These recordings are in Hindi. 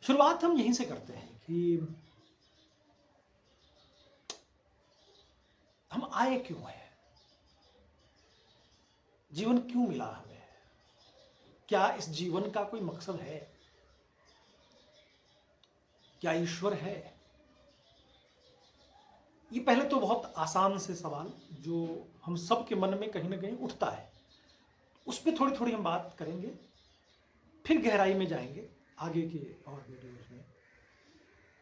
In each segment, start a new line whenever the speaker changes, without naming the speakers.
शुरुआत हम यहीं से करते हैं कि हम आए क्यों हैं? जीवन क्यों मिला हमें? क्या इस जीवन का कोई मकसद है? क्या ईश्वर है? ये पहले तो बहुत आसान से सवाल जो हम सब के मन में कहीं ना कहीं उठता है, उस पर थोड़ी थोड़ी हम बात करेंगे, फिर गहराई में जाएंगे आगे के और वीडियोज में।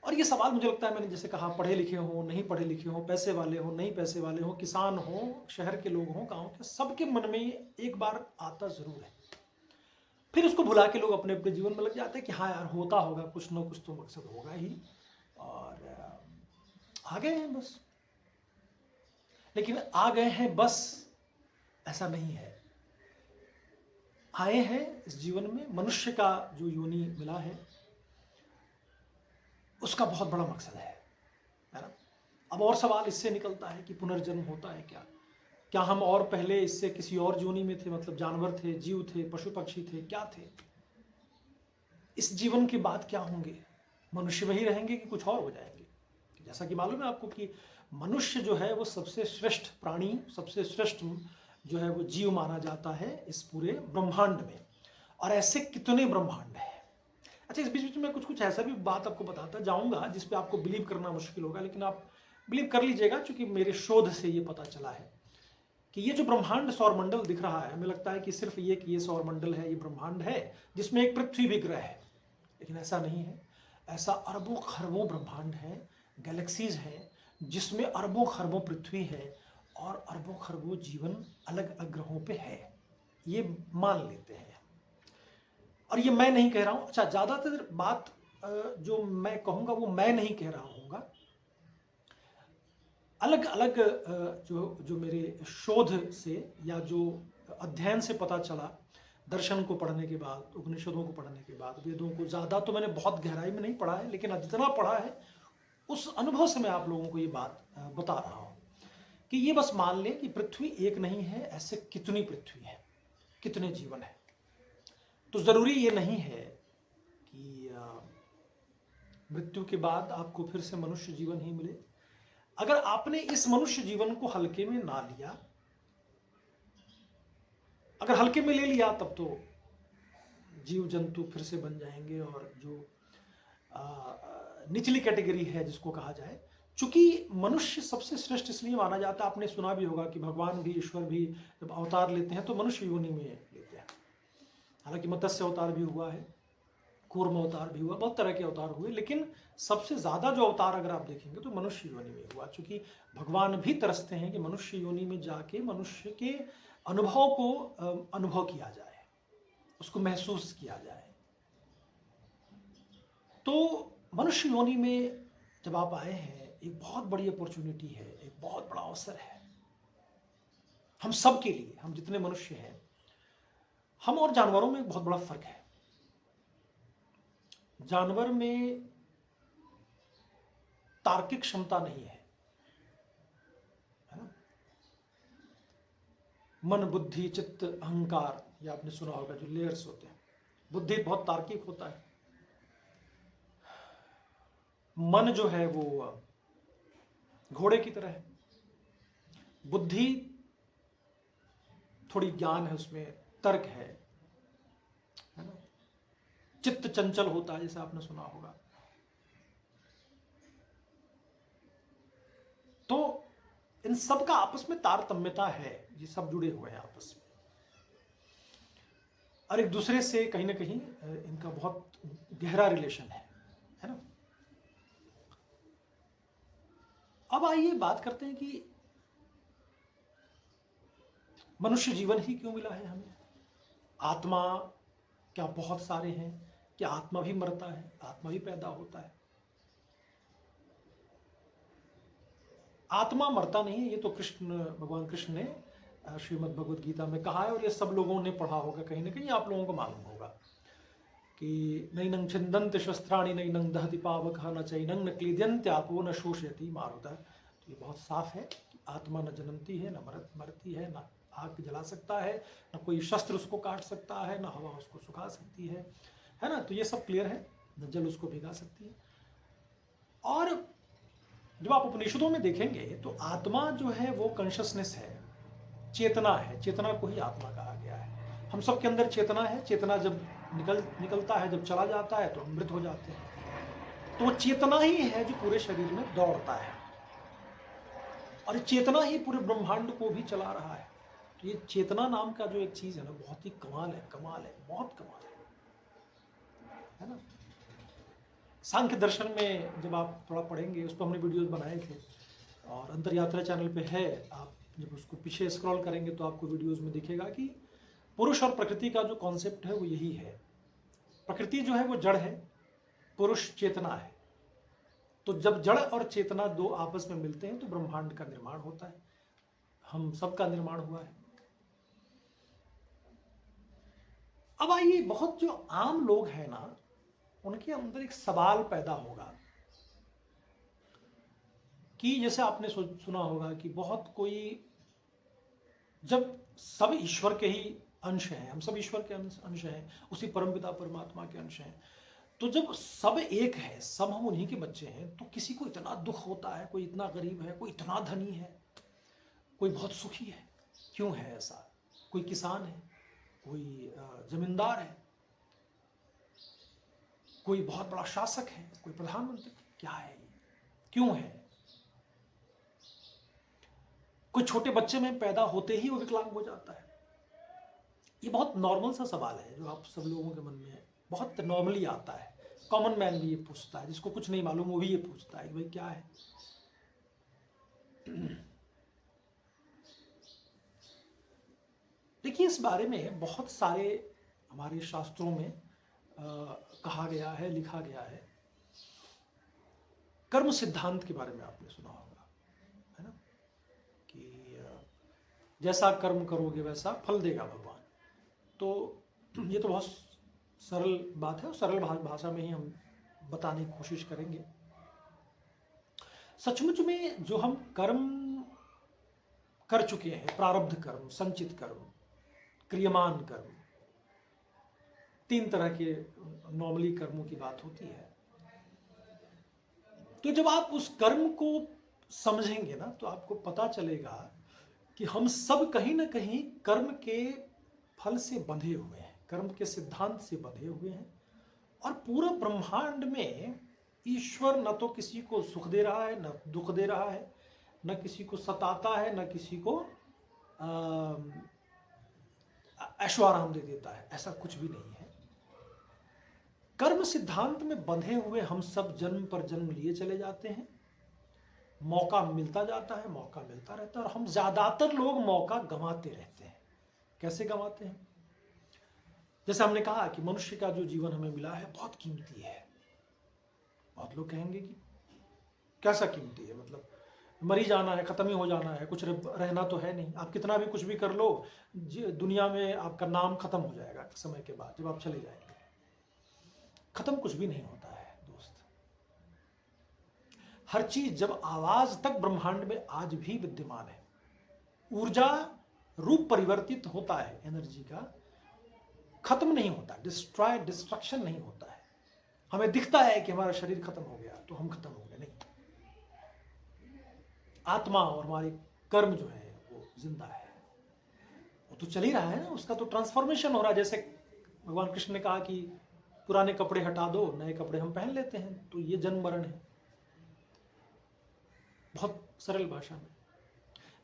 और ये सवाल मुझे लगता है, मैंने जैसे कहा, पढ़े लिखे हो, नहीं पढ़े लिखे हो, पैसे वाले हो, नहीं पैसे वाले हो, किसान हो, शहर के लोग हो, गांव के, सबके मन में एक बार आता जरूर है। फिर उसको भुला के लोग अपने अपने जीवन में लग जाते हैं कि हाँ यार, होता होगा, कुछ ना कुछ तो मकसद होगा ही, और आ गए हैं बस। लेकिन आ गए हैं बस ऐसा नहीं है। आए हैं इस जीवन में, मनुष्य का जो योनि मिला है उसका बहुत बड़ा मकसद है ना। अब और सवाल इससे निकलता है कि पुनर्जन्म होता है क्या? क्या हम और पहले इससे किसी और योनि में थे, मतलब जानवर थे, जीव थे, पशु पक्षी थे, क्या थे? इस जीवन के बाद क्या होंगे? मनुष्य में ही रहेंगे कि कुछ और हो जाएंगे? जैसा कि मालूम है आपको कि मनुष्य जो है वो सबसे श्रेष्ठ प्राणी, सबसे श्रेष्ठ जो है वो जीव माना जाता है इस पूरे ब्रह्मांड में। और ऐसे कितने ब्रह्मांड हैं। अच्छा, इस बीच में कुछ कुछ ऐसा भी बात आपको बताता जाऊंगा जिसपे आपको बिलीव करना मुश्किल होगा, लेकिन आप बिलीव कर लीजिएगा, क्योंकि मेरे शोध से ये पता चला है कि ये जो ब्रह्मांड सौरमंडल दिख रहा है, हमें लगता है कि सिर्फ ये सौरमंडल है, ये ब्रह्मांड है जिसमें एक पृथ्वी भी ग्रह है, लेकिन ऐसा नहीं है। ऐसा अरबों खरबों ब्रह्मांड है, गैलेक्सीज हैं, जिसमें अरबों खरबों पृथ्वी है और अरबों खरबों जीवन अलग अलग ग्रहों पे है, ये मान लेते हैं। और ये मैं नहीं कह रहा हूं। अच्छा, ज्यादातर बात जो मैं कहूंगा वो मैं नहीं कह रहा हूँगा, अलग अलग जो मेरे शोध से या जो अध्ययन से पता चला, दर्शन को पढ़ने के बाद, उपनिषदों को पढ़ने के बाद, वेदों को ज़्यादा तो मैंने बहुत गहराई में नहीं पढ़ा है, लेकिन जितना पढ़ा है उस अनुभव से मैं आप लोगों को ये बात बता रहा हूँ कि ये बस मान लें कि पृथ्वी एक नहीं है, ऐसे कितनी पृथ्वी है, कितने जीवन है। तो ज़रूरी ये नहीं है कि मृत्यु के बाद आपको फिर से मनुष्य जीवन ही मिले। अगर आपने इस मनुष्य जीवन को हल्के में ना लिया, अगर हल्के में ले लिया, तब तो जीव जंतु फिर से बन जाएंगे, और जो निचली कैटेगरी है जिसको कहा जाए, चूंकि मनुष्य सबसे श्रेष्ठ इसलिए माना जाता है, आपने सुना भी होगा कि भगवान भी, ईश्वर भी जब अवतार लेते हैं तो मनुष्य योनि में लेते हैं। हालांकि मत्स्य अवतार भी हुआ है, कूर्म अवतार भी हुआ, बहुत तरह के अवतार हुए, लेकिन सबसे ज्यादा जो अवतार अगर आप देखेंगे तो मनुष्य योनि में हुआ, चूंकि भगवान भी तरसते हैं कि मनुष्य योनि में जाके मनुष्य के अनुभव को अनुभव किया जाए, उसको महसूस किया जाए। तो मनुष्य योनि में जब आप आए हैं, एक बहुत बड़ी अपॉर्चुनिटी है, एक बहुत बड़ा अवसर है हम सब के लिए। हम जितने मनुष्य हैं, हम और जानवरों में एक बहुत बड़ा फर्क है। जानवर में तार्किक क्षमता नहीं है ना? मन, बुद्धि, चित्त, अहंकार, ये आपने सुना होगा जो लेयर्स होते हैं। बुद्धि बहुत तार्किक होता है, मन जो है वो घोड़े की तरह है, बुद्धि थोड़ी ज्ञान है, उसमें तर्क है ना? चित्त चंचल होता है, जैसे आपने सुना होगा। तो इन सब का आपस में तारतम्यता है, ये सब जुड़े हुए हैं आपस में, और एक दूसरे से कहीं ना कहीं इनका बहुत गहरा रिलेशन है ना? अब आइए बात करते हैं कि मनुष्य जीवन ही क्यों मिला है हमें। आत्मा क्या बहुत सारे हैं? क्या आत्मा भी मरता है, आत्मा भी पैदा होता है? आत्मा मरता नहीं है, ये तो भगवान कृष्ण ने श्रीमद् भगवद गीता में कहा है, और ये सब लोगों ने पढ़ा होगा, कहीं ना कहीं आप लोगों को मालूम होगा कि नैनं छिन्दन्ति शस्त्राणि नैनं दहति पावकः न चैनं न क्लीद्यन्त्यापो न शोषयति मारुतः। तो ये बहुत साफ है कि आत्मा न जन्मती है, न मरती है, न आग जला सकता है, न कोई शस्त्र उसको काट सकता है, न हवा उसको सुखा सकती है ना? तो ये सब क्लियर है। जल उसको भिगा सकती है। और जब आप उपनिषदों में देखेंगे तो आत्मा जो है वो कॉन्शसनेस है, चेतना है, चेतना को ही आत्मा कहा गया है। हम सबके अंदर चेतना है, चेतना जब निकलता है, जब चला जाता है तो हम मृत हो जाते हैं। तो चेतना ही है जो पूरे शरीर में दौड़ता है, और चेतना ही पूरे ब्रह्मांड को भी चला रहा है। तो ये चेतना नाम का जो एक चीज है ना, बहुत ही कमाल है, बहुत कमाल है ना। सांख्य दर्शन में जब आप थोड़ा पढ़ेंगे, उस पर हमने वीडियोस बनाए थे और अंतर यात्रा चैनल पे है, आप जब उसको पीछे स्क्रॉल करेंगे तो आपको वीडियोस में दिखेगा कि पुरुष और प्रकृति का जो कॉन्सेप्ट है वो यही है। प्रकृति जो है वो जड़ है, पुरुष चेतना है। तो जब जड़ और चेतना दो आपस में मिलते हैं तो ब्रह्मांड का निर्माण होता है, हम सबका निर्माण हुआ है। अब आइए, बहुत जो आम लोग हैं ना, उनके अंदर एक सवाल पैदा होगा कि जैसे आपने सुना होगा कि बहुत कोई, जब सब ईश्वर के ही अंश हैं, हम सब ईश्वर के अंश हैं, उसी परमपिता परमात्मा के अंश हैं, तो जब सब एक है, सब हम उन्हीं के बच्चे हैं, तो किसी को इतना दुख होता है, कोई इतना गरीब है, कोई इतना धनी है, कोई बहुत सुखी है। क्यों है ऐसा? कोई किसान है, कोई जमींदार है, कोई बहुत बड़ा शासक है, कोई प्रधानमंत्री। क्या है, क्यों है? कोई छोटे बच्चे में पैदा होते ही वो विकलांग हो जाता है। ये बहुत नॉर्मल सा सवाल है जो आप सब लोगों के मन में बहुत नॉर्मली आता है। कॉमन मैन भी ये पूछता है, जिसको कुछ नहीं मालूम वो भी ये पूछता है कि भाई क्या है। देखिए, इस बारे में बहुत सारे हमारे शास्त्रों में कहा गया है, लिखा गया है। कर्म सिद्धांत के बारे में आपने सुना होगा, है ना, कि जैसा कर्म करोगे वैसा फल देगा भगवान। तो ये तो बहुत सरल बात है और सरल भाषा में ही हम बताने की कोशिश करेंगे। सचमुच में जो हम कर्म कर चुके हैं, प्रारब्ध कर्म, संचित कर्म, क्रियमान कर्म, 3 तरह के नॉर्मली कर्मों की बात होती है। तो जब आप उस कर्म को समझेंगे ना, तो आपको पता चलेगा कि हम सब कहीं ना कहीं कर्म के फल से बंधे हुए हैं, कर्म के सिद्धांत से बंधे हुए हैं। और पूरा ब्रह्मांड में ईश्वर न तो किसी को सुख दे रहा है, न दुख दे रहा है, न किसी को सताता है, न किसी को ऐशो आराम दे देता है। ऐसा कुछ भी नहीं है। कर्म सिद्धांत में बंधे हुए हम सब जन्म पर जन्म लिए चले जाते हैं, मौका मिलता जाता है, मौका मिलता रहता है, और हम ज्यादातर लोग मौका गंवाते रहते हैं। कैसे गंवाते हैं? जैसे हमने कहा कि मनुष्य का जो जीवन हमें मिला है बहुत कीमती है। बहुत लोग कहेंगे कि कैसा कीमती है, मतलब मरी जाना है, खत्म ही हो जाना है, कुछ रहना तो है नहीं। आप कितना भी कुछ भी कर लो, दुनिया में आपका नाम खत्म हो जाएगा समय के बाद, जब आप चले जाएंगे। खत्म कुछ भी नहीं होता है दोस्त। हर चीज, जब आवाज तक ब्रह्मांड में आज भी विद्यमान है, ऊर्जा रूप परिवर्तित होता है, एनर्जी का खत्म नहीं होता, डिस्ट्रक्शन नहीं होता है। हमें दिखता है कि हमारा शरीर खत्म हो गया तो हम खत्म हो गए, नहीं। आत्मा और हमारे कर्म जो है वो जिंदा है, वो तो चल ही रहा है ना, उसका तो ट्रांसफॉर्मेशन हो रहा है। जैसे भगवान कृष्ण ने कहा कि पुराने कपड़े हटा दो, नए कपड़े हम पहन लेते हैं, तो ये जन्म मरण है, बहुत सरल भाषा में।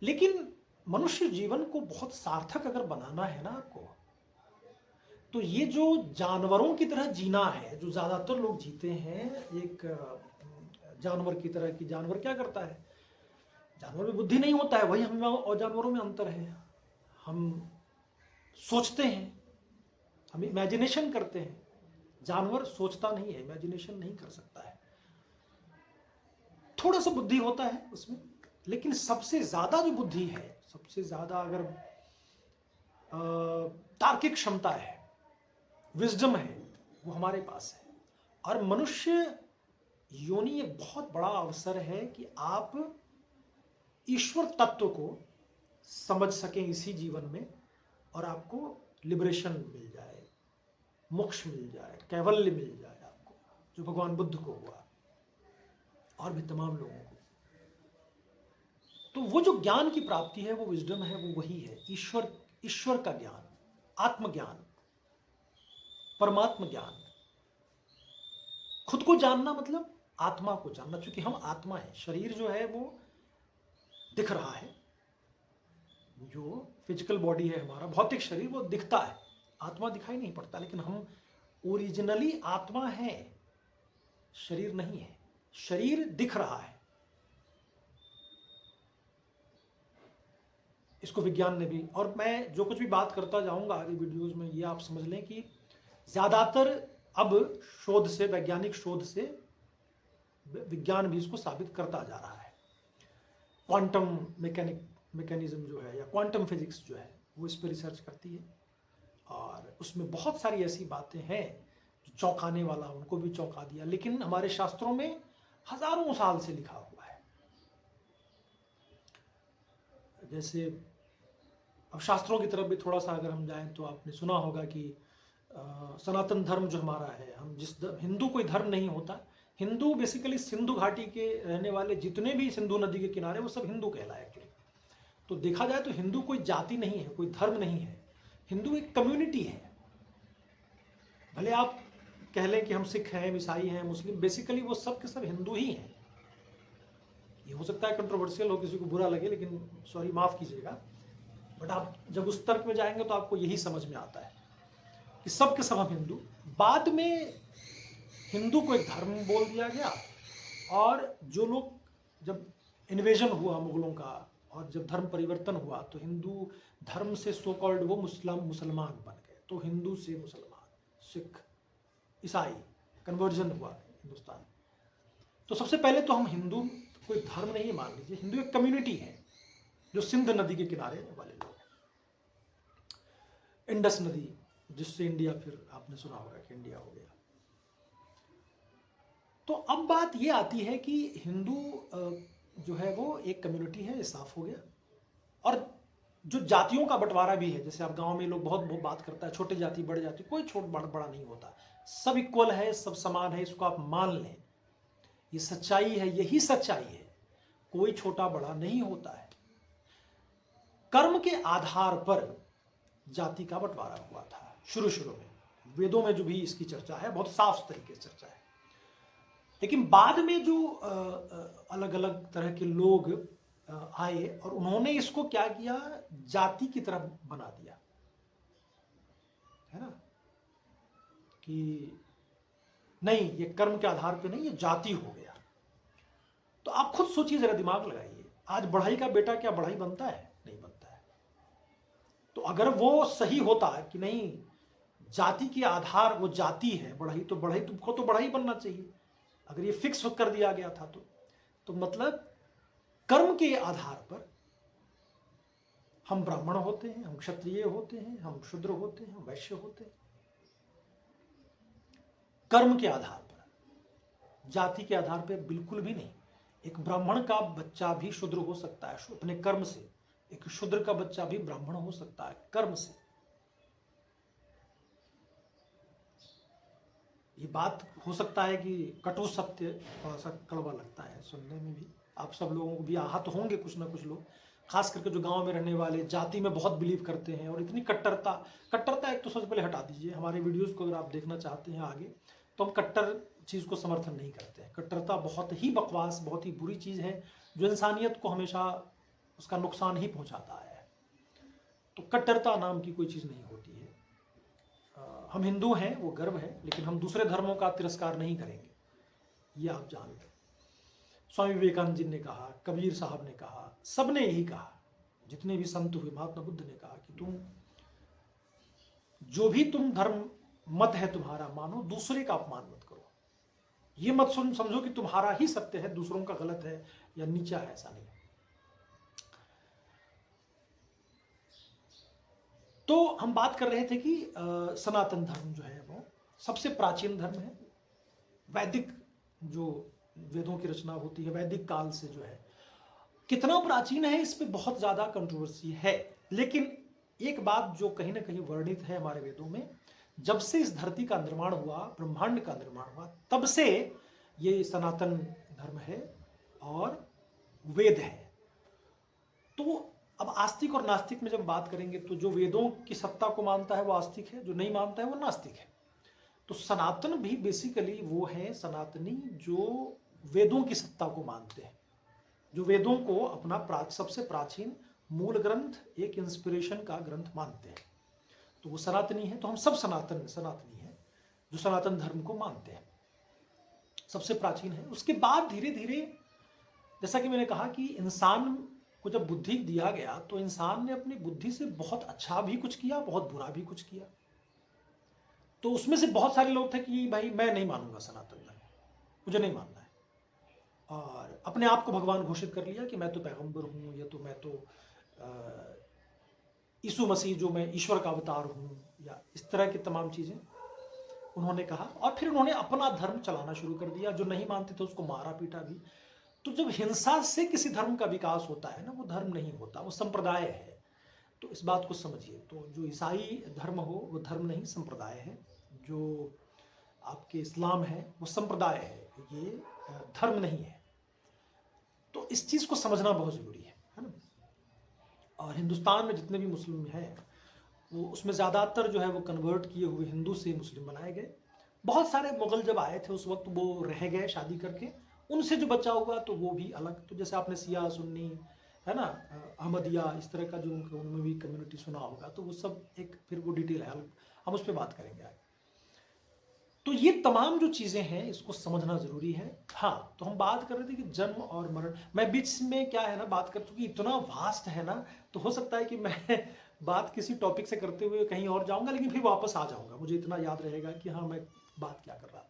लेकिन मनुष्य जीवन को बहुत सार्थक अगर बनाना है ना आपको, तो ये जो जानवरों की तरह जीना है, जो ज्यादातर लोग जीते हैं एक जानवर की तरह। कि जानवर क्या करता है? जानवर में बुद्धि नहीं होता है, वही हम और जानवरों में अंतर है। हम सोचते हैं, हम इमेजिनेशन करते हैं। जानवर सोचता नहीं है, इमेजिनेशन नहीं कर सकता है। थोड़ा सा बुद्धि होता है उसमें, लेकिन सबसे ज्यादा जो बुद्धि है, सबसे ज्यादा अगर तार्किक क्षमता है, विजडम है, वो हमारे पास है। और मनुष्य योनि एक बहुत बड़ा अवसर है कि आप ईश्वर तत्व को समझ सकें इसी जीवन में, और आपको लिबरेशन मिल जाए, मोक्ष मिल जाए, कैवल्य मिल जाए आपको। जो भगवान बुद्ध को हुआ और भी तमाम लोगों को। तो वो जो ज्ञान की प्राप्ति है, वो विजडम है, वो वही है, ईश्वर का ज्ञान, आत्मज्ञान, परमात्म ज्ञान। खुद को जानना मतलब आत्मा को जानना, क्योंकि हम आत्मा है। शरीर जो है वो दिख रहा है, जो फिजिकल बॉडी है हमारा भौतिक शरीर, वो दिखता है, आत्मा दिखाई नहीं पड़ता। लेकिन हम ओरिजिनली आत्मा है, शरीर नहीं है। शरीर दिख रहा है। इसको विज्ञान ने भी, और मैं जो कुछ भी बात करता जाऊंगा आगे वीडियोस में, ये आप समझ लें कि ज्यादातर अब शोध से, वैज्ञानिक शोध से विज्ञान भी इसको साबित करता जा रहा है। क्वांटम मैकेनिज्म जो है, या क्वांटम फिजिक्स जो है, वो इस पर रिसर्च करती है, और उसमें बहुत सारी ऐसी बातें हैं जो चौंकाने वाला, उनको भी चौंका दिया। लेकिन हमारे शास्त्रों में हजारों साल से लिखा हुआ है। जैसे अब शास्त्रों की तरफ भी थोड़ा सा अगर हम जाएं तो आपने सुना होगा कि सनातन धर्म जो हमारा है, हम हिंदू कोई धर्म नहीं होता। हिंदू बेसिकली सिंधु घाटी के रहने वाले जितने भी सिंधु नदी के किनारे, वो सब हिंदू कहलाए एक्चुअली। तो देखा जाए तो हिंदू कोई जाति नहीं है, कोई धर्म नहीं है। हिंदू एक कम्युनिटी है। भले आप कह लें कि हम सिख हैं, ईसाई हैं, मुस्लिम, बेसिकली वो सब के सब हिंदू ही हैं। ये हो सकता है कंट्रोवर्शियल हो, किसी को बुरा लगे, लेकिन सॉरी, माफ कीजिएगा, बट आप जब उस तर्क में जाएंगे तो आपको यही समझ में आता है कि सब के सब हम हिंदू। बाद में हिंदू को एक धर्म बोल दिया गया, और जो लोग, जब इन्वेजन हुआ मुगलों का और जब धर्म परिवर्तन हुआ, तो हिंदू धर्म से सो कॉल्ड वो मुसलमान बन गए। तो हिंदू से मुसलमान, सिख, ईसाई, कन्वर्जन हुआ हिंदुस्तान। तो सबसे पहले तो हम हिंदू कोई धर्म नहीं मान लीजिए, हिंदू एक कम्युनिटी है जो सिंध नदी के किनारे वाले लोग हैं। इंडस नदी, जिससे इंडिया, फिर आपने सुना होगा कि इंडिया हो गया। तो अब बात ये आती है कि हिंदू जो है वो एक कम्युनिटी है, ये साफ हो गया। और जो जातियों का बंटवारा भी है, जैसे आप गांव में लोग बहुत बात करता है छोटे जाति बड़े जाति, कोई छोट बड़ा नहीं होता, सब इक्वल है, सब समान है। इसको आप मान लें, ये सच्चाई है, यही सच्चाई है। कोई छोटा बड़ा नहीं होता है। कर्म के आधार पर जाति का बंटवारा हुआ था शुरू में। वेदों में जो भी इसकी चर्चा है, बहुत साफ तरीके से चर्चा है। लेकिन बाद में जो अलग अलग तरह के लोग आए, और उन्होंने इसको क्या किया, जाति की तरफ बना दिया, है ना, कि नहीं, ये कर्म के आधार पे नहीं, ये जाति हो गया। तो आप खुद सोचिए, जरा दिमाग लगाइए, आज बढ़ई का बेटा क्या बढ़ई बनता है? नहीं बनता है। तो अगर वो सही होता है कि नहीं, जाति के आधार, वो जाति है बढ़ई, तो बढ़ई तुमको तो बढ़ई बनना चाहिए, अगर ये फिक्स कर दिया गया था तो मतलब कर्म के आधार पर हम ब्राह्मण होते हैं, हम क्षत्रिय होते हैं, हम शूद्र होते हैं, हम वैश्य होते हैं। कर्म के आधार पर, जाति के आधार पर बिल्कुल भी नहीं। एक ब्राह्मण का बच्चा भी शूद्र हो सकता है अपने कर्म से, एक शूद्र का बच्चा भी ब्राह्मण हो सकता है कर्म से। ये बात हो सकता है कि कटु सत्य, थोड़ा सा कड़वा लगता है सुनने में भी, आप सब लोगों को भी आहत होंगे कुछ ना कुछ लोग, खास करके जो गांव में रहने वाले, जाति में बहुत बिलीव करते हैं। और इतनी कट्टरता एक तो सबसे पहले हटा दीजिए। हमारे वीडियोस को अगर आप देखना चाहते हैं आगे, तो हम कट्टर चीज़ को समर्थन नहीं करते हैं। कट्टरता बहुत ही बकवास, बहुत ही बुरी चीज़ है, जो इंसानियत को हमेशा उसका नुकसान ही पहुंचाता है। तो कट्टरता नाम की कोई चीज़ नहीं होती है। हम हिंदू हैं, वो गर्व है, लेकिन हम दूसरे धर्मों का तिरस्कार नहीं करेंगे, ये आप जान लें। स्वामी विवेकानंद जी ने कहा, कबीर साहब ने कहा, सब ने यही कहा, जितने भी संत हुए, महात्मा बुद्ध ने कहा कि तुम जो भी तुम धर्म मत है तुम्हारा, मानो, दूसरे का अपमान मत करो। ये मत समझो कि तुम्हारा ही सत्य है, दूसरों का गलत है या नीचा है, ऐसा नहीं। तो हम बात कर रहे थे कि सनातन धर्म जो है वो सबसे प्राचीन धर्म है। वैदिक जो वेदों की रचना होती है, वैदिक काल से जो है, कितना प्राचीन है इस पे बहुत ज़्यादा कंट्रोवर्सी है। लेकिन एक बात जो कहीं ना कहीं वर्णित है हमारे वेदों में, जब से इस धरती का निर्माण हुआ, ब्रह्मांड का निर्माण हुआ, तब से ये सनातन धर्म है और वेद है। तो अब आस्तिक और नास्तिक में जब बात करेंगे तो जो वेदों की सत्ता को मानता है वो आस्तिक है, जो नहीं मानता है वो नास्तिक है। तो सनातन भी बेसिकली वो है सनातनी जो वेदों की सत्ता को मानते हैं, जो वेदों को अपना सबसे प्राचीन मूल ग्रंथ, एक इंस्पिरेशन का ग्रंथ मानते हैं। तो वो सनातनी है। तो हम सब सनातनी है जो सनातन धर्म को मानते हैं, सबसे प्राचीन है। उसके बाद धीरे धीरे, जैसा कि मैंने कहा कि इंसान को जब बुद्धि दिया गया तो इंसान ने अपनी बुद्धि से बहुत अच्छा भी कुछ किया, बहुत बुरा भी कुछ किया। तो उसमें से बहुत सारे लोग थे कि भाई मैं नहीं मानूंगा सनातन धर्म, मुझे नहीं मानना है, और अपने आप को भगवान घोषित कर लिया कि मैं तो पैगंबर हूँ, या तो मैं तो यीशु मसीह जो मैं ईश्वर का अवतार हूँ, या इस तरह की तमाम चीज़ें उन्होंने कहा। और फिर उन्होंने अपना धर्म चलाना शुरू कर दिया। जो नहीं मानते थे उसको मारा पीटा भी। तो जब हिंसा से किसी धर्म का विकास होता है ना, वो धर्म नहीं होता, वो संप्रदाय है। तो इस बात को समझिए। तो जो ईसाई धर्म हो वो धर्म नहीं, संप्रदाय है। जो आपके इस्लाम है वो संप्रदाय है, ये धर्म नहीं है। तो इस चीज़ को समझना बहुत ज़रूरी है ना। और हिंदुस्तान में जितने भी मुस्लिम हैं वो उसमें ज़्यादातर जो है वो कन्वर्ट किए हुए हिंदू से मुस्लिम बनाए गए। बहुत सारे मुगल जब आए थे उस वक्त वो रह गए शादी करके, उनसे जो बचा हुआ तो वो भी अलग। तो जैसे आपने सिया सुन्नी है ना, अहमदिया, इस तरह का जो उनमें भी कम्युनिटी सुना होगा, तो वो सब एक फिर वो डिटेल है, हम उस पर बात करेंगे आगे। तो ये तमाम जो चीज़ें हैं इसको समझना ज़रूरी है। हाँ, तो हम बात कर रहे थे कि जन्म और मरण, मैं बीच में क्या है ना बात कर, चूँकि इतना वास्ट है ना, तो हो सकता है कि मैं बात किसी टॉपिक से करते हुए कहीं और जाऊंगा, लेकिन फिर वापस आ जाऊंगा, मुझे इतना याद रहेगा कि हाँ मैं बात क्या कर रहा था।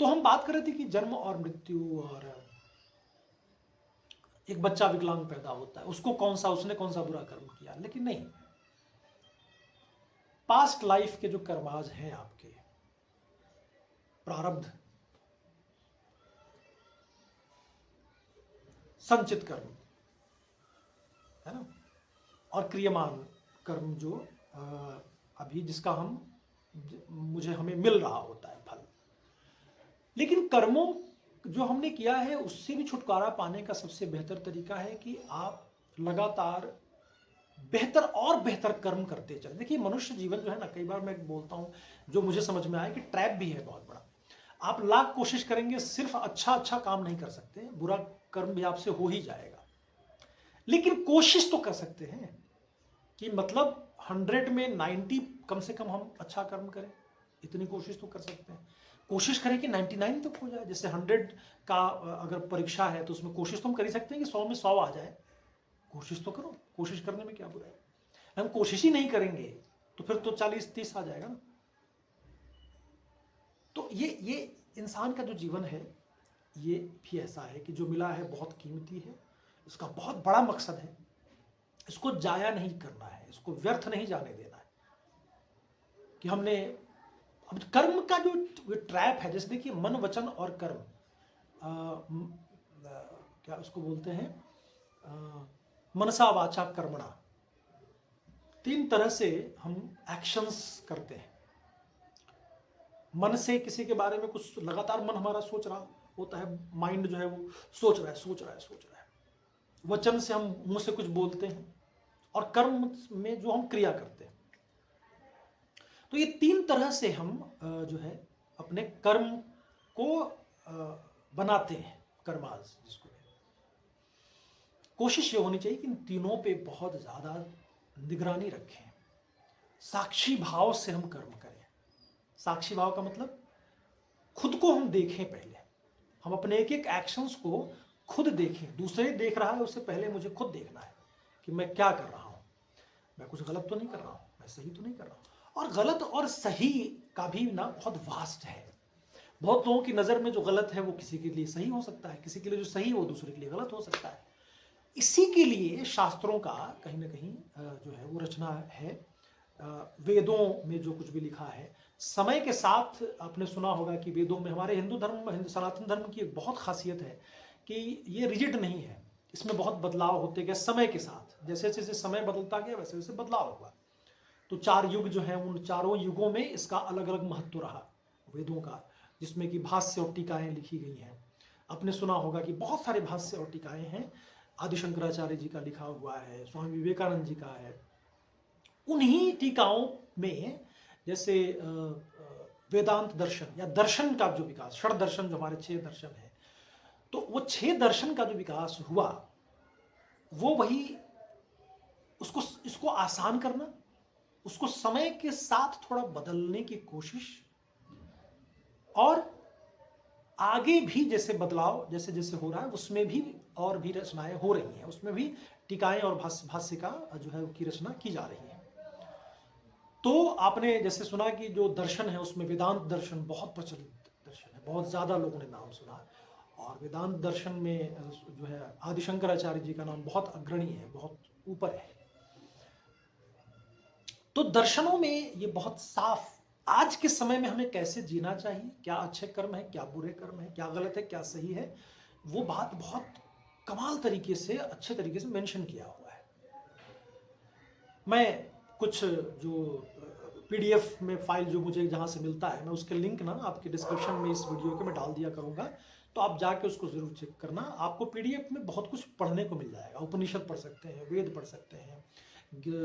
तो हम बात कर रहे थे कि जन्म और मृत्यु, और एक बच्चा विकलांग पैदा होता है, उसने कौन सा बुरा कर्म किया। लेकिन नहीं, पास्ट लाइफ के जो कर्माज हैं आपके, प्रारब्ध, संचित कर्म है ना, और क्रियमान कर्म जो अभी जिसका हमें मिल रहा होता है फल। लेकिन कर्मों जो हमने किया है उससे भी छुटकारा पाने का सबसे बेहतर तरीका है कि आप लगातार बेहतर और बेहतर कर्म करते चले। देखिए मनुष्य जीवन जो है ना, कई बार मैं बोलता हूँ, जो मुझे समझ में आया कि ट्रैप भी है बहुत बड़ा। आप लाख कोशिश करेंगे, सिर्फ अच्छा काम नहीं कर सकते, बुरा कर्म भी आपसे हो ही जाएगा। लेकिन कोशिश तो कर सकते हैं कि मतलब 100 में 90 कम से कम हम अच्छा कर्म करें, इतनी कोशिश तो कर सकते हैं। कोशिश करें कि 99 तक हो जाए। जैसे 100 का अगर परीक्षा है तो उसमें कोशिश तो हम कर ही सकते हैं कि 100 में 100 आ जाए। कोशिश तो करो, कोशिश करने में क्या बुरा है। हम कोशिश ही नहीं करेंगे तो फिर तो 40-30 आ जाएगा ना। तो ये इंसान का जो जीवन है ये भी ऐसा है कि जो मिला है बहुत कीमती है, इसका बहुत बड़ा मकसद है, इसको जाया नहीं करना है, इसको व्यर्थ नहीं जाने देना है। कि हमने अब कर्म का जो ट्रैप है, जैसे देखिए मन वचन और कर्म, क्या उसको बोलते हैं, मनसा वाचा कर्मणा, 3 तरह से हम एक्शंस करते हैं। मन से किसी के बारे में कुछ लगातार मन हमारा सोच रहा होता है, माइंड जो है वो सोच रहा है। वचन से हम मुंह से कुछ बोलते हैं, और कर्म में जो हम क्रिया करते हैं। तो ये 3 तरह से हम जो है अपने कर्म को बनाते हैं, कर्माज जिसको है। कोशिश ये होनी चाहिए कि इन तीनों पे बहुत ज़्यादा निगरानी रखें, साक्षी भाव से हम कर्म करें। साक्षी भाव का मतलब खुद को हम देखें, पहले हम अपने एक एक्शंस को खुद देखें। दूसरे देख रहा है उससे पहले मुझे खुद देखना है कि मैं क्या कर रहा हूँ, मैं कुछ गलत तो नहीं कर रहा हूँ, मैं सही तो नहीं कर रहा हूँ। और गलत और सही का भी ना बहुत वास्ट है। बहुत लोगों की नज़र में जो गलत है वो किसी के लिए सही हो सकता है, किसी के लिए जो सही है वो दूसरे के लिए गलत हो सकता है। इसी के लिए शास्त्रों का कहीं ना कहीं जो है वो रचना है। वेदों में जो कुछ भी लिखा है, समय के साथ आपने सुना होगा कि वेदों में, हमारे हिंदू धर्म, सनातन धर्म की एक बहुत खासियत है कि ये रिजिड नहीं है, इसमें बहुत बदलाव होते गए समय के साथ। जैसे जैसे समय बदलता गया वैसे वैसे बदलाव हुआ। तो 4 युग जो है, उन चारों युगों में इसका अलग अलग महत्व रहा वेदों का, जिसमें कि भाष्य और टीकाएं लिखी गई हैं। आपने सुना होगा कि बहुत सारे भाष्य और टीकाएं हैं, आदि शंकराचार्य जी का लिखा हुआ है, स्वामी विवेकानंद जी का है। उन्हीं टीकाओं में जैसे वेदांत दर्शन या दर्शन का जो विकास, षड दर्शन जो हमारे 6 दर्शन है, तो वो 6 दर्शन का जो विकास हुआ, वो वही उसको इसको आसान करना, उसको समय के साथ थोड़ा बदलने की कोशिश, और आगे भी जैसे बदलाव जैसे जैसे हो रहा है उसमें भी और भी रचनाएं हो रही हैं, उसमें भी टीकाएं और भाष्य का जो है की रचना की जा रही है। तो आपने जैसे सुना कि जो दर्शन है उसमें वेदांत दर्शन बहुत प्रचलित दर्शन है, बहुत ज़्यादा लोगों ने नाम सुना, और वेदांत दर्शन में जो है आदि शंकराचार्य जी का नाम बहुत अग्रणी है, बहुत ऊपर है। तो दर्शनों में ये बहुत साफ, आज के समय में हमें कैसे जीना चाहिए, क्या अच्छे कर्म है, क्या बुरे कर्म है, क्या गलत है, क्या सही है, वो बात बहुत कमाल तरीके से, अच्छे तरीके से मेंशन किया हुआ है। मैं कुछ जो पीडीएफ में फाइल जो मुझे जहाँ से मिलता है, मैं उसके लिंक ना आपके डिस्क्रिप्शन में इस वीडियो के मैं डाल दिया करूँगा, तो आप जाके उसको ज़रूर चेक करना। आपको पीडीएफ में बहुत कुछ पढ़ने को मिल जाएगा। उपनिषद पढ़ सकते हैं, वेद पढ़ सकते हैं,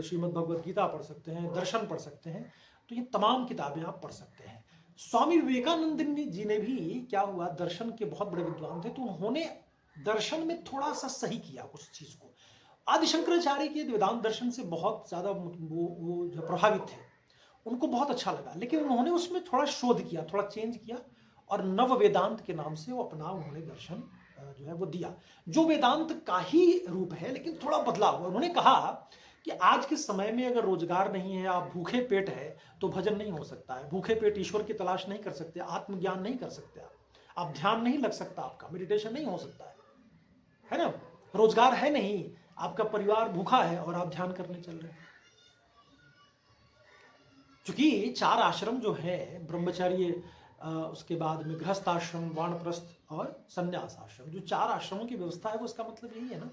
श्रीमद् भगवद गीता पढ़ सकते हैं, दर्शन पढ़ सकते हैं, तो ये तमाम किताबें आप पढ़ सकते हैं। स्वामी विवेकानंद जी ने भी क्या हुआ, दर्शन के बहुत बड़े विद्वान थे, तो उन्होंने दर्शन में थोड़ा सा सही किया कुछ चीज़ को। आदि शंकराचार्य के वेदांत दर्शन से बहुत ज़्यादा वो जो प्रभावित थे, उनको बहुत अच्छा लगा, लेकिन उन्होंने उसमें थोड़ा शोध किया, थोड़ा चेंज किया, और नव वेदांत के नाम से वो अपना उन्होंने दर्शन जो है वो दिया, जो वेदांत का ही रूप है लेकिन थोड़ा बदला हुआ। उन्होंने कहा कि आज के समय में अगर रोजगार नहीं है, आप भूखे पेट है, तो भजन नहीं हो सकता है। भूखे पेट ईश्वर की तलाश नहीं कर सकते, आत्मज्ञान नहीं कर सकते, आप ध्यान नहीं लग सकता, आपका मेडिटेशन नहीं हो सकता है ना। रोजगार है नहीं, आपका परिवार भूखा है और आप ध्यान करने चल रहे हैं। क्योंकि 4 आश्रम जो है, ब्रह्मचर्य, उसके बाद में गृहस्थ आश्रम, वानप्रस्थ और संन्यास आश्रम, जो 4 आश्रमों की व्यवस्था है, वो इसका मतलब यही है ना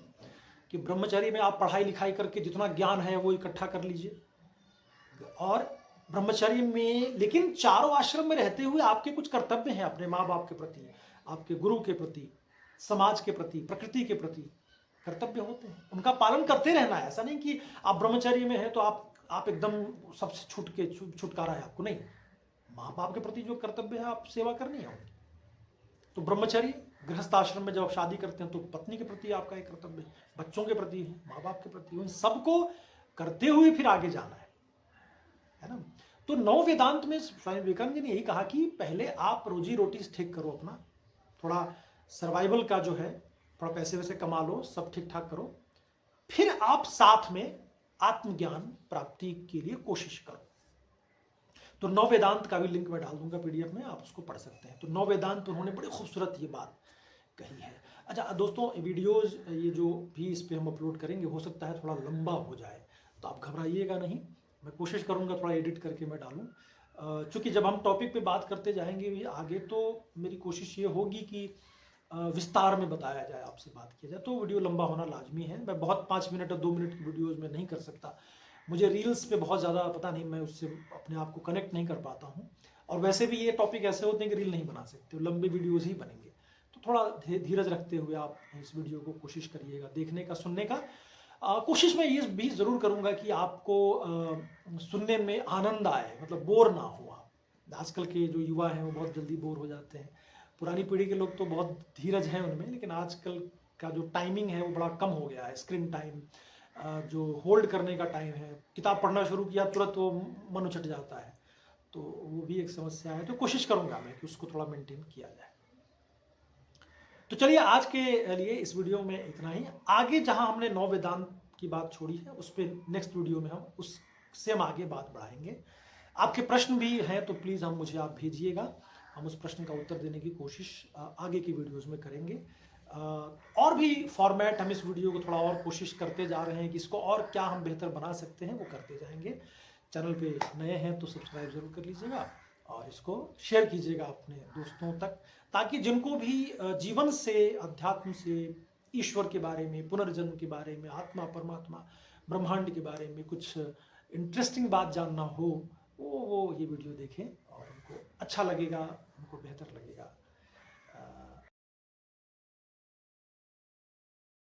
कि ब्रह्मचर्य में आप पढ़ाई लिखाई करके जितना ज्ञान है वो इकट्ठा कर लीजिए, और ब्रह्मचर्य में लेकिन चारों आश्रम में रहते हुए आपके कुछ कर्तव्य हैं अपने माँ बाप के प्रति, आपके गुरु के प्रति, समाज के प्रति, प्रकृति के प्रति कर्तव्य होते हैं, उनका पालन करते रहना है। ऐसा नहीं कि आप ब्रह्मचर्य में हैं तो आप एकदम सबसे छुटकारा है आपको, नहीं। माँ बाप के प्रति जो कर्तव्य है आप सेवा करनी है उनकी। तो ब्रह्मचर्य, गृहस्थ आश्रम में जब आप शादी करते हैं तो पत्नी के प्रति आपका एक कर्तव्य है, बच्चों के प्रति है, माँ बाप के प्रति, उन सबको करते हुए फिर आगे जाना है ना। तो नव वेदांत में स्वामी विवेकानंद जी ने यही कहा कि पहले आप रोजी रोटी ठीक करो, अपना थोड़ा सर्वाइवल का जो है, थोड़ा पैसे वैसे कमा लो, सब ठीक ठाक करो, फिर आप साथ में आत्मज्ञान प्राप्ति के लिए कोशिश करो। तो नव वेदांत का भी लिंक मैं डाल दूंगा पीडीएफ में, आप उसको पढ़ सकते हैं। तो नव वेदांत उन्होंने बड़ी खूबसूरत ये बात कही है। अच्छा दोस्तों, वीडियोस ये जो भी इस पर हम अपलोड करेंगे, हो सकता है थोड़ा लंबा हो जाए, तो आप घबराइएगा नहीं, मैं कोशिश करूंगा थोड़ा एडिट करके मैं डालूं। चूँकि जब हम टॉपिक पे बात करते जाएंगे आगे, तो मेरी कोशिश ये होगी कि विस्तार में बताया जाए, आपसे बात किया जाए, तो वीडियो लंबा होना लाजमी है। मैं बहुत 5 मिनट और 2 मिनट की वीडियोज़ में नहीं कर सकता, मुझे रील्स पे बहुत ज़्यादा पता नहीं, मैं उससे अपने आप को कनेक्ट नहीं कर पाता हूँ, और वैसे भी ये टॉपिक ऐसे होते हैं कि रील नहीं बना सकते, लंबे वीडियोज़ ही बनेंगे। तो थोड़ा धीरज रखते हुए आप इस वीडियो को कोशिश करिएगा देखने का, सुनने का। कोशिश मैं ये भी ज़रूर करूँगा कि आपको सुनने में आनंद आए, मतलब बोर ना हो आप। आजकल के जो युवा हैं वो बहुत जल्दी बोर हो जाते हैं, पुरानी पीढ़ी के लोग तो बहुत धीरज हैं उनमें, लेकिन आजकल का जो टाइमिंग है वो बड़ा कम हो गया है। स्क्रीन टाइम, जो होल्ड करने का टाइम है, किताब पढ़ना शुरू किया तुरंत वो मन उछट जाता है, तो वो भी एक समस्या है। तो कोशिश करूँगा मैं कि उसको थोड़ा मेंटेन किया जाए। तो चलिए आज के लिए इस वीडियो में इतना ही। आगे जहाँ हमने नव वेदांत की बात छोड़ी है, उस पर नेक्स्ट वीडियो में हम आगे बात बढ़ाएंगे। आपके प्रश्न भी हैं तो प्लीज़ मुझे आप भेजिएगा, हम उस प्रश्न का उत्तर देने की कोशिश आगे की वीडियोज़ में करेंगे। और भी फॉर्मेट हम इस वीडियो को थोड़ा और कोशिश करते जा रहे हैं कि इसको और क्या हम बेहतर बना सकते हैं, वो करते जाएंगे। चैनल पे नए हैं तो सब्सक्राइब ज़रूर कर लीजिएगा और इसको शेयर कीजिएगा अपने दोस्तों तक, ताकि जिनको भी जीवन से, अध्यात्म से, ईश्वर के बारे में, पुनर्जन्म के बारे में, आत्मा परमात्मा ब्रह्मांड के बारे में कुछ इंटरेस्टिंग बात जानना हो वो ये वीडियो देखें और उनको अच्छा लगेगा, उनको बेहतर लगेगा।